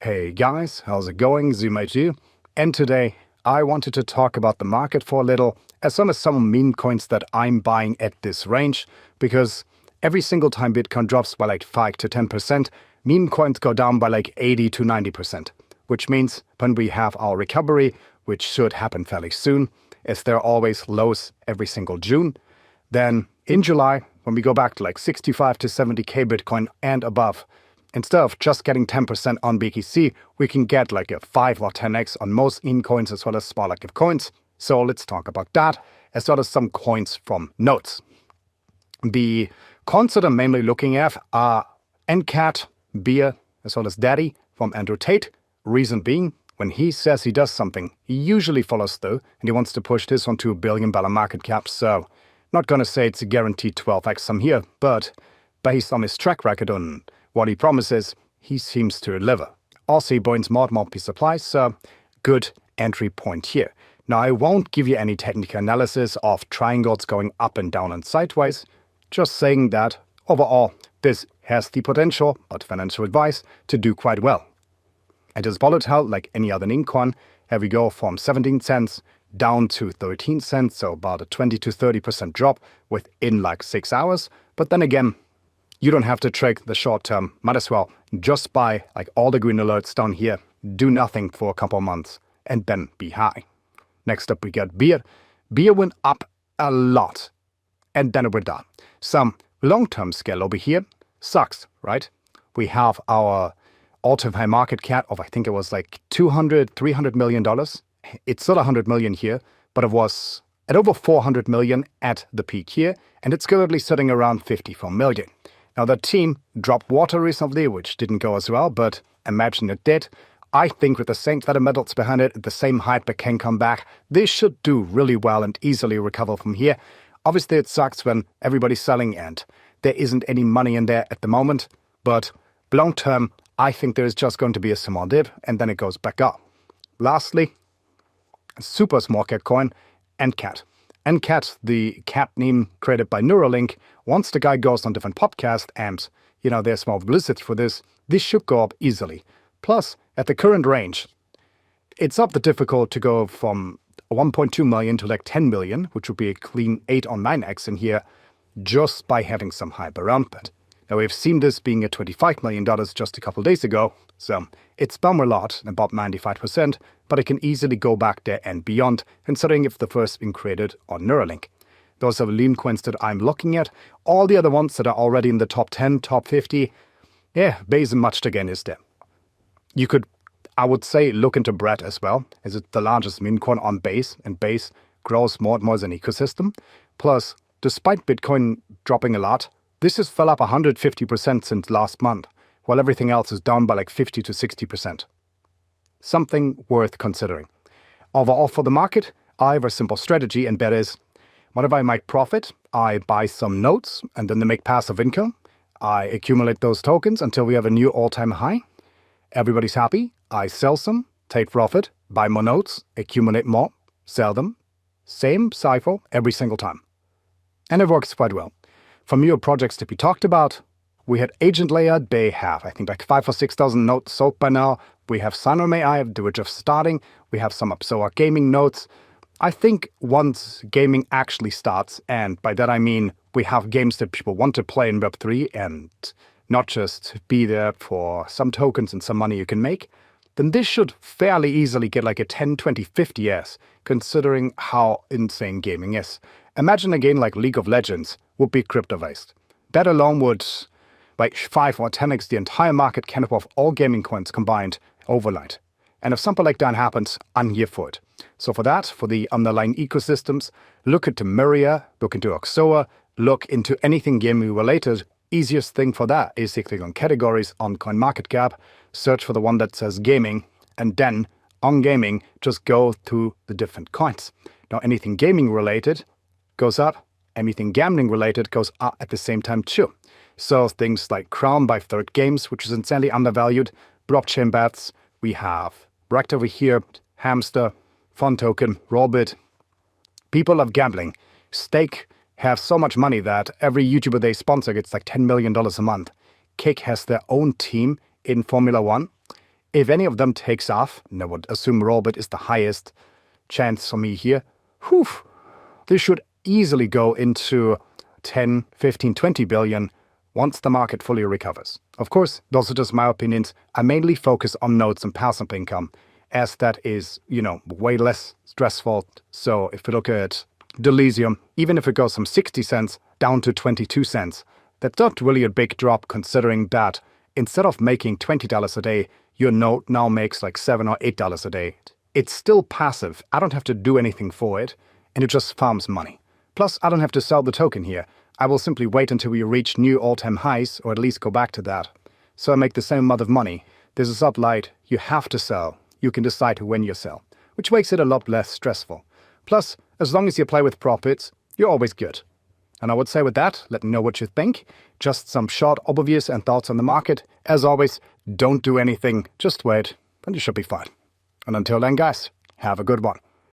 Hey guys, how's it going? Zoom and today I wanted to talk about the market for a little, as well as some meme coins that I'm buying at this range, because every single time Bitcoin drops by like 5 to 10%, meme coins go down by like 80 to 90%, which means when we have our recovery, which should happen fairly soon, as there are always lows every single June, then in July, when we go back to like 65 to 70k Bitcoin and above, instead of just getting 10% on BTC, we can get like a 5 or 10x on most meme coins as well as small active coins. So let's talk about that, as well as some coins from notes. The coins that I'm mainly looking at are NCAT, Beer, as well as Daddy from Andrew Tate. Reason being, when he says he does something, he usually follows through, and he wants to push this onto $1 billion market cap. So, not gonna say it's a guaranteed 12x from here, but based on his track record on what he promises, he seems to deliver. Also, he burns more and more supplies, so good entry point here. Now, I won't give you any technical analysis of triangles going up and down and sideways, just saying that overall, this has the potential, but financial advice, to do quite well. It is volatile like any other meme coin. Here we go from 17 cents down to 13 cents, so about a 20 to 30% drop within like 6 hours. But then again, you don't have to trade the short term. Might as well just buy like all the green alerts down here, do nothing for a couple months, and then be high. Next up, we got Beer. Beer went up a lot, and then it went down. Some long-term scale over here sucks, right? We have our all-time high market cap of, I think it was like $200–300 million. It's still 100 million here, but it was at over 400 million at the peak here, and it's currently sitting around 54 million. Now, the team dropped water recently, which didn't go as well, but imagine it did. I think with the same fundamentals behind it, the same hype that can come back, they should do really well and easily recover from here. Obviously, it sucks when everybody's selling and there isn't any money in there at the moment, but long term, I think there is just going to be a small dip, and then it goes back up. Lastly, a super small cap coin, NCAT. NCAT, the cat name created by Neuralink, once the guy goes on different podcasts and, there's more publicity for this should go up easily. Plus, at the current range, it's not that difficult to go from 1.2 million to like 10 million, which would be a clean 8 or 9x in here, just by having some hype around that. Now, we've seen this being at $25 million just a couple days ago, so it's down a lot, about 95%, but it can easily go back there and beyond, considering if the first been created on Neuralink. Those are the meme coins that I'm looking at. All the other ones that are already in the top 10, top 50, Base and much again is there. You could, I would say, look into Bread as well, as it's the largest meme coin on Base, and Base grows more and more as an ecosystem. Plus, despite Bitcoin dropping a lot, this has fell up 150% since last month, while everything else is down by like 50 to 60%. Something worth considering. Overall for the market, I have a simple strategy, and that is, whenever I make profit, I buy some notes, and then they make passive income. I accumulate those tokens until we have a new all-time high. Everybody's happy. I sell some, take profit, buy more notes, accumulate more, sell them. Same cycle every single time. And it works quite well. From your projects to be talked about, we had Agent Layer. They have, I think, like 5,000 or 6,000 notes sold by now. We have Synonym AI, they were just starting. We have some Apsoa gaming notes. I think once gaming actually starts, and by that I mean we have games that people want to play in Web3 and not just be there for some tokens and some money you can make, then this should fairly easily get like a 10, 20, 50s, considering how insane gaming is. Imagine a game like League of Legends would be crypto-based. That alone would like 5 or 10x the entire market cap of all gaming coins combined overnight. And if something like that happens, I'm here for it. So for that, for the underlying ecosystems, look into Myria, look into Apsoa, look into anything gaming related. Easiest thing for that is to click on categories on CoinMarketCap, search for the one that says gaming, and then on gaming, just go to the different coins. Now, anything gaming related goes up, anything gambling related goes up at the same time too. So things like Crown by Third Games, which is insanely undervalued, blockchain bets, we have Rect over here, Hamster, Fun Token, Rollbit. People love gambling. Stake have so much money that every YouTuber they sponsor gets like $10 million a month. Kick has their own team in Formula One. If any of them takes off, and I would assume Robit is the highest chance for me here, whew, this should easily go into 10, 15, 20 billion once the market fully recovers. Of course, those are just my opinions. I mainly focus on nodes and passive income, as that is, way less stressful. So if we look at Delysium, even if it goes from 60 cents down to 22 cents, that's not really a big drop considering that instead of making $20 a day, your node now makes like $7 or $8 a day. It's still passive. I don't have to do anything for it, and it just farms money. Plus, I don't have to sell the token here. I will simply wait until we reach new all-time highs, or at least go back to that. So I make the same amount of money. This is Uplight. You have to sell. You can decide when you sell, which makes it a lot less stressful. Plus, as long as you play with profits, you're always good. And I would say with that, let me know what you think. Just some short overviews and thoughts on the market. As always, don't do anything, just wait, and you should be fine. And until then, guys, have a good one.